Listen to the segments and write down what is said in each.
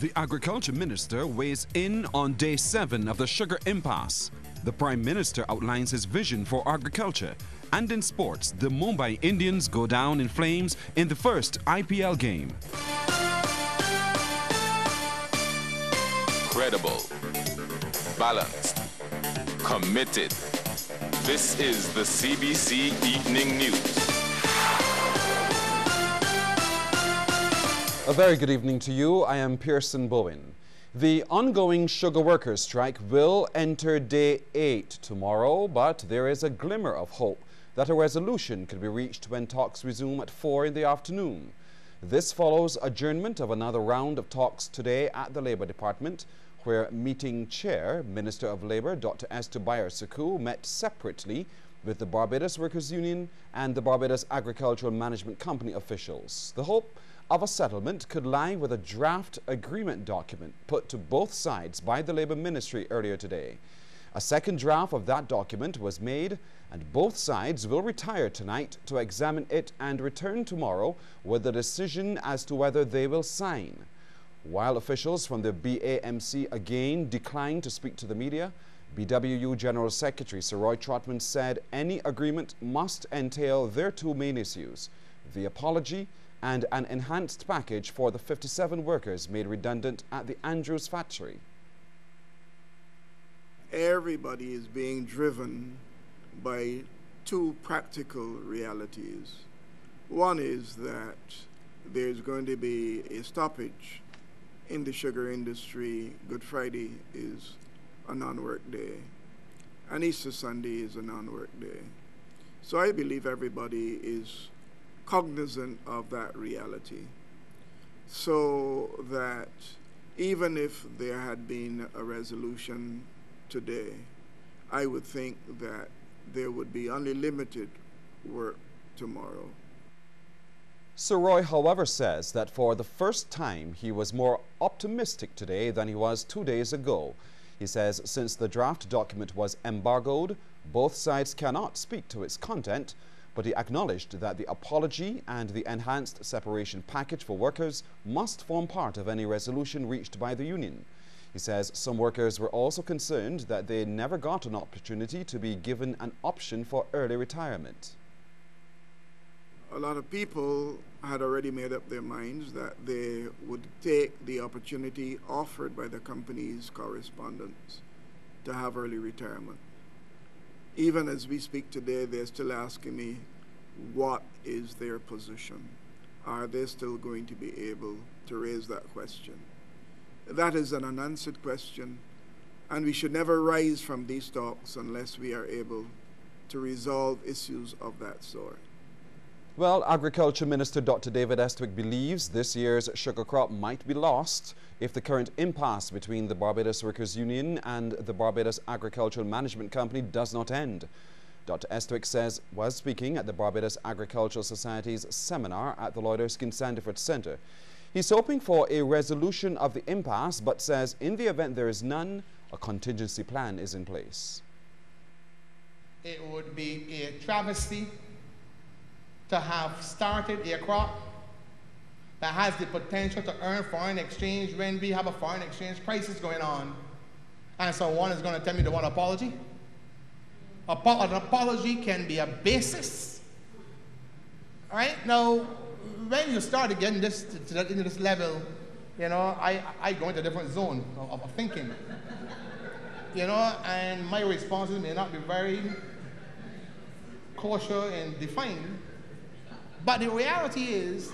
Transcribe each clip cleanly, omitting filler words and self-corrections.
The Agriculture Minister weighs in on day 7 of the sugar impasse. The Prime Minister outlines his vision for agriculture. And in sports, the Mumbai Indians go down in flames in the first IPL game. Credible, balanced, committed. This is the CBC Evening News. A very good evening to you. I am Pearson Bowen. The ongoing sugar workers' strike will enter day 8 tomorrow, but there is a glimmer of hope that a resolution could be reached when talks resume at 4 in the afternoon. This follows adjournment of another round of talks today at the Labour Department, where meeting chair, Minister of Labour Dr. Esther Bayer-Suckoo, met separately with the Barbados Workers' Union and the Barbados Agricultural Management Company officials. The hope of a settlement could lie with a draft agreement document put to both sides by the Labour Ministry earlier today. A second draft of that document was made, and both sides will retire tonight to examine it and return tomorrow with a decision as to whether they will sign. While officials from the BAMC again declined to speak to the media, BWU General Secretary Sir Roy Trotman said any agreement must entail their two main issues: the apology and an enhanced package for the 57 workers made redundant at the Andrews factory. Everybody is being driven by two practical realities. One is that there's going to be a stoppage in the sugar industry. Good Friday is a non-work day, and Easter Sunday is a non-work day. So I believe everybody is cognizant of that reality, so that even if there had been a resolution today, I would think that there would be only limited work tomorrow. Sir Roy, however, says that for the first time he was more optimistic today than he was 2 days ago. He says since the draft document was embargoed, both sides cannot speak to its content, but he acknowledged that the apology and the enhanced separation package for workers must form part of any resolution reached by the union. He says some workers were also concerned that they never got an opportunity to be given an option for early retirement. A lot of people had already made up their minds that they would take the opportunity offered by the company's correspondents to have early retirement. Even as we speak today, they're still asking me, what is their position? Are they still going to be able to raise that question? That is an unanswered question, and we should never rise from these talks unless we are able to resolve issues of that sort. Well, Agriculture Minister Dr. David Estwick believes this year's sugar crop might be lost if the current impasse between the Barbados Workers' Union and the Barbados Agricultural Management Company does not end. Dr. Estwick says was speaking at the Barbados Agricultural Society's seminar at the Lloyd Erskine Sandiford Centre. He's hoping for a resolution of the impasse, but says in the event there is none, a contingency plan is in place. It would be a travesty to have started a crop that has the potential to earn foreign exchange when we have a foreign exchange crisis going on. And someone is going to tell me they want an apology. An apology can be a basis. All right? Now, when you start getting this into this level, you know, I go into a different zone of thinking. You know, and my responses may not be very kosher and defined. But the reality is,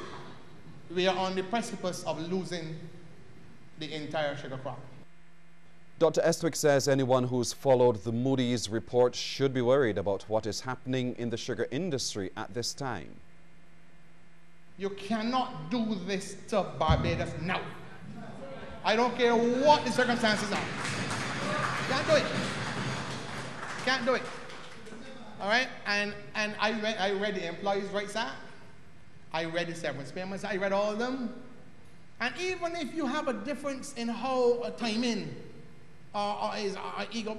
we are on the precipice of losing the entire sugar crop. Dr. Estwick says anyone who's followed the Moody's report should be worried about what is happening in the sugar industry at this time. You cannot do this to Barbados now. I don't care what the circumstances are. Can't do it. Can't do it. All right? And I read the Employees' Rights Act. I read the severance payments. I read all of them. And even if you have a difference in how a timing or ego,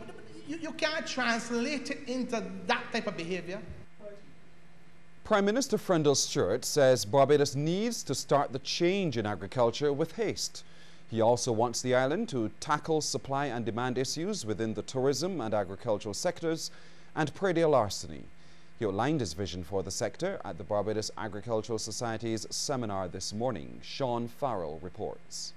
you can't translate it into that type of behavior. Prime Minister Frendel Stewart says Barbados needs to start the change in agriculture with haste. He also wants the island to tackle supply and demand issues within the tourism and agricultural sectors and predial larceny. He outlined his vision for the sector at the Barbados Agricultural Society's seminar this morning. Sean Farrell reports.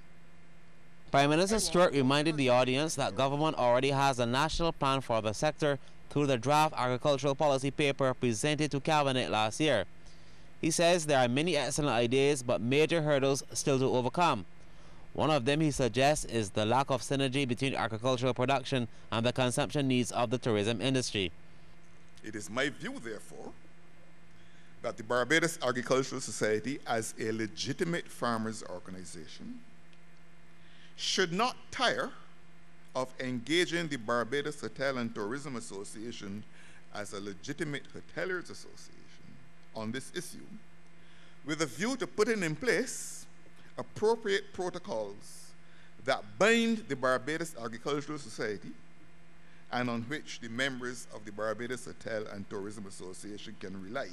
Prime Minister Stewart reminded the audience that government already has a national plan for the sector through the draft agricultural policy paper presented to Cabinet last year. He says there are many excellent ideas but major hurdles still to overcome. One of them, he suggests, is the lack of synergy between agricultural production and the consumption needs of the tourism industry. It is my view, therefore, that the Barbados Agricultural Society, as a legitimate farmers' organization, should not tire of engaging the Barbados Hotel and Tourism Association as a legitimate hoteliers association on this issue, with a view to putting in place appropriate protocols that bind the Barbados Agricultural Society and on which the members of the Barbados Hotel and Tourism Association can rely.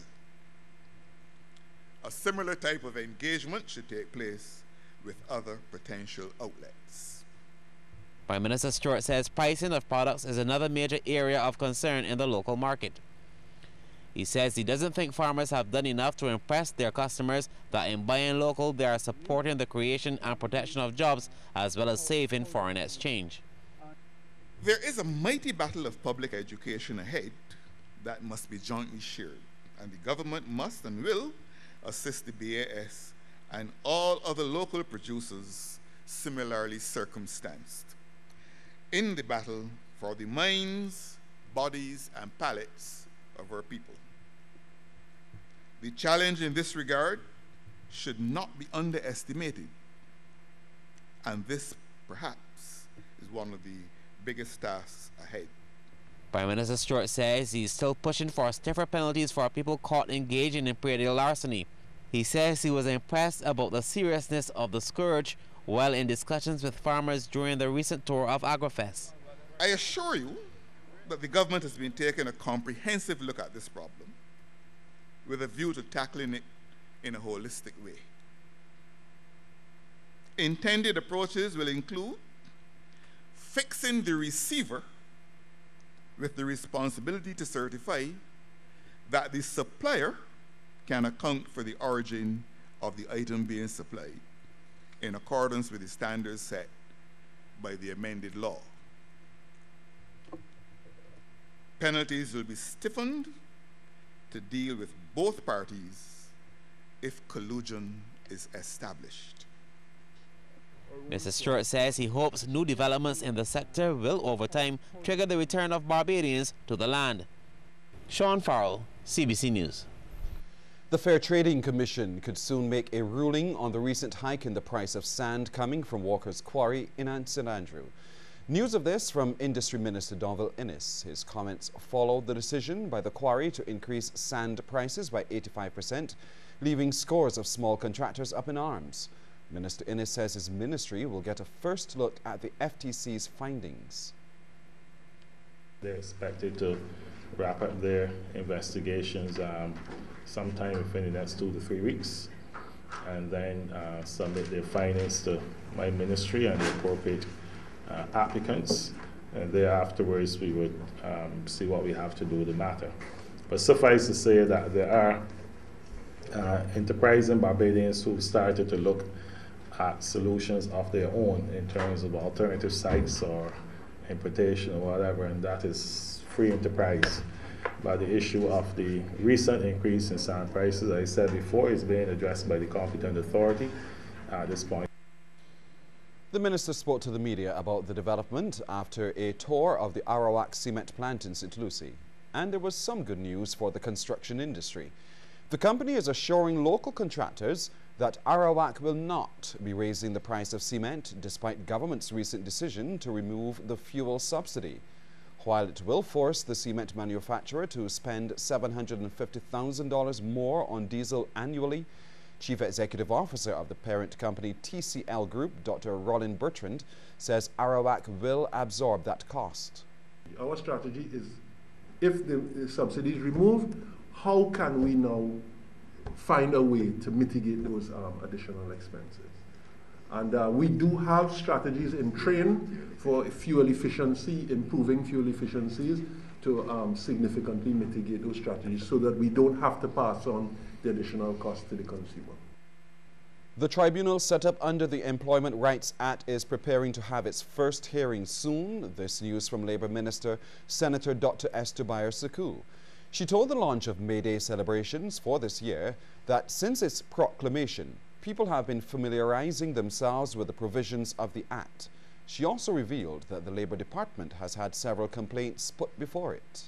A similar type of engagement should take place with other potential outlets. Prime Minister Stewart says pricing of products is another major area of concern in the local market. He says he doesn't think farmers have done enough to impress their customers, that in buying local they are supporting the creation and protection of jobs as well as saving foreign exchange. There is a mighty battle of public education ahead that must be jointly shared, and the government must and will assist the BAS and all other local producers similarly circumstanced in the battle for the minds, bodies, and palates of our people. The challenge in this regard should not be underestimated, and this perhaps is one of the biggest tasks ahead. Prime Minister Stewart says he's still pushing for stiffer penalties for people caught engaging in predial larceny. He says he was impressed about the seriousness of the scourge while in discussions with farmers during the recent tour of AgriFest. I assure you that the government has been taking a comprehensive look at this problem with a view to tackling it in a holistic way. Intended approaches will include fixing the receiver with the responsibility to certify that the supplier can account for the origin of the item being supplied in accordance with the standards set by the amended law. Penalties will be stiffened to deal with both parties if collusion is established. Mr. Stewart says he hopes new developments in the sector will, over time, trigger the return of Barbadians to the land. Sean Farrell, CBC News. The Fair Trading Commission could soon make a ruling on the recent hike in the price of sand coming from Walker's Quarry in St. Andrew. News of this from Industry Minister Donville Innes. His comments followed the decision by the quarry to increase sand prices by 85%, leaving scores of small contractors up in arms. Minister Innes says his ministry will get a first look at the FTC's findings. They're expected to wrap up their investigations sometime within the next 2 to 3 weeks, and then submit their findings to my ministry and the appropriate applicants, and thereafterwards we would see what we have to do with the matter. But suffice to say that there are enterprising Barbadians who started to look at solutions of their own in terms of alternative sites or importation or whatever, and that is free enterprise. But the issue of the recent increase in sand prices, as I said before, is being addressed by the competent authority at this point. The minister spoke to the media about the development after a tour of the Arawak cement plant in St. Lucie. And there was some good news for the construction industry. The company is assuring local contractors that Arawak will not be raising the price of cement despite government's recent decision to remove the fuel subsidy. While it will force the cement manufacturer to spend $750,000 more on diesel annually, Chief Executive Officer of the parent company TCL Group, Dr. Rollin Bertrand, says Arawak will absorb that cost. Our strategy is, if the subsidy is removed, how can we now find a way to mitigate those additional expenses? And we do have strategies in train for fuel efficiency, improving fuel efficiencies to significantly mitigate those strategies so that we don't have to pass on the additional cost to the consumer. The tribunal set up under the Employment Rights Act is preparing to have its first hearing soon. This news from Labour Minister Senator Dr. Esther Bayer-Suckoo. She told the launch of May Day celebrations for this year that since its proclamation, people have been familiarizing themselves with the provisions of the Act. She also revealed that the Labour Department has had several complaints put before it.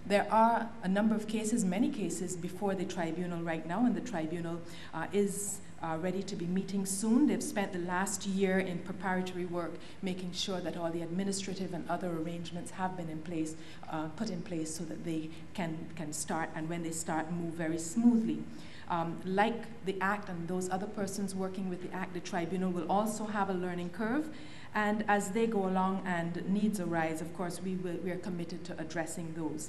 There are a number of cases, many cases, before the tribunal right now, and the tribunal is ready to be meeting soon. They've spent the last year in preparatory work, making sure that all the administrative and other arrangements have been in place, put in place so that they can start, and when they start, move very smoothly. Like the Act and those other persons working with the Act, the tribunal will also have a learning curve. And as they go along and needs arise, of course, we are committed to addressing those.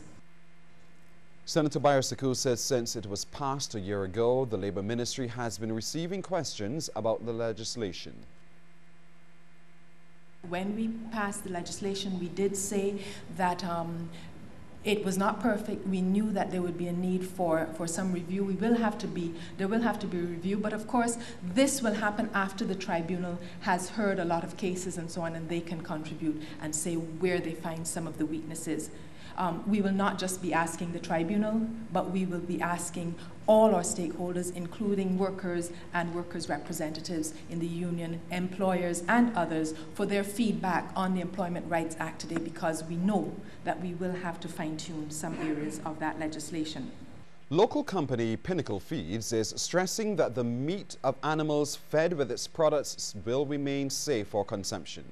Senator Bayer-Suckoo says since it was passed a year ago, the Labour Ministry has been receiving questions about the legislation. When we passed the legislation, we did say that it was not perfect. We knew that there would be a need for some review. There will have to be a review, but of course this will happen after the tribunal has heard a lot of cases and so on, and they can contribute and say where they find some of the weaknesses. We will not just be asking the tribunal, but we will be asking all our stakeholders, including workers and workers' representatives in the union, employers and others, for their feedback on the Employment Rights Act today, because we know that we will have to fine-tune some areas of that legislation. Local company Pinnacle Feeds is stressing that the meat of animals fed with its products will remain safe for consumption.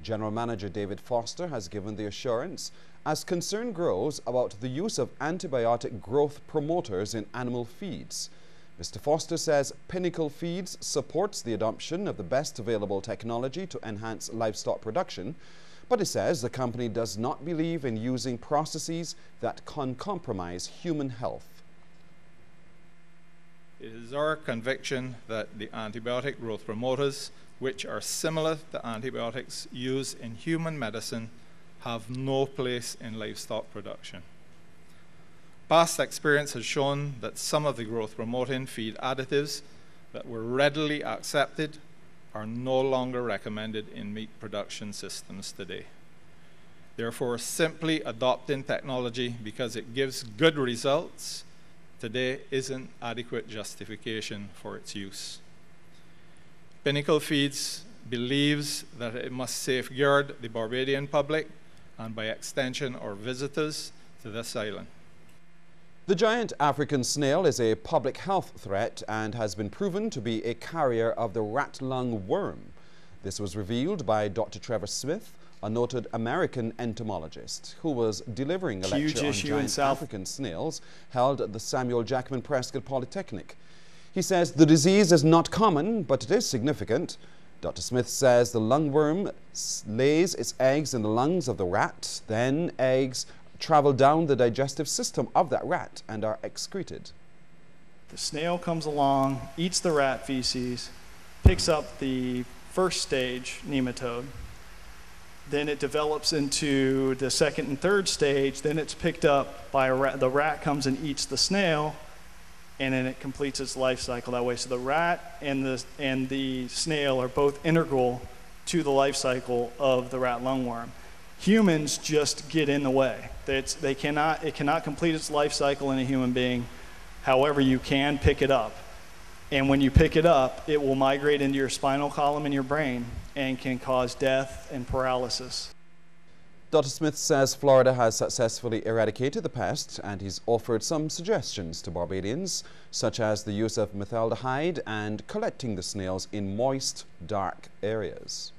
General Manager David Foster has given the assurance as concern grows about the use of antibiotic growth promoters in animal feeds. Mr. Foster says Pinnacle Feeds supports the adoption of the best available technology to enhance livestock production, but he says the company does not believe in using processes that can compromise human health. It is our conviction that the antibiotic growth promoters, which are similar to antibiotics used in human medicine, have no place in livestock production. Past experience has shown that some of the growth-promoting feed additives that were readily accepted are no longer recommended in meat production systems today. Therefore, simply adopting technology because it gives good results today isn't adequate justification for its use. Pinnacle Feeds believes that it must safeguard the Barbadian public and by extension our visitors to this island. The giant African snail is a public health threat and has been proven to be a carrier of the rat lung worm. This was revealed by Dr. Trevor Smith, a noted American entomologist, who was delivering a lecture on giant African snails held at the Samuel Jackman Prescott Polytechnic. He says the disease is not common, but it is significant. Dr. Smith says the lungworm lays its eggs in the lungs of the rat, then eggs travel down the digestive system of that rat and are excreted. The snail comes along, eats the rat feces, picks up the first stage nematode, then it develops into the second and third stage, then it's picked up by a rat. The rat comes and eats the snail, and then it completes its life cycle that way. So the rat and the snail are both integral to the life cycle of the rat lungworm. Humans just get in the way. It cannot complete its life cycle in a human being. However, you can pick it up. And when you pick it up, it will migrate into your spinal column in your brain and can cause death and paralysis. Dr. Smith says Florida has successfully eradicated the pest, and he's offered some suggestions to Barbadians, such as the use of methaldehyde and collecting the snails in moist, dark areas.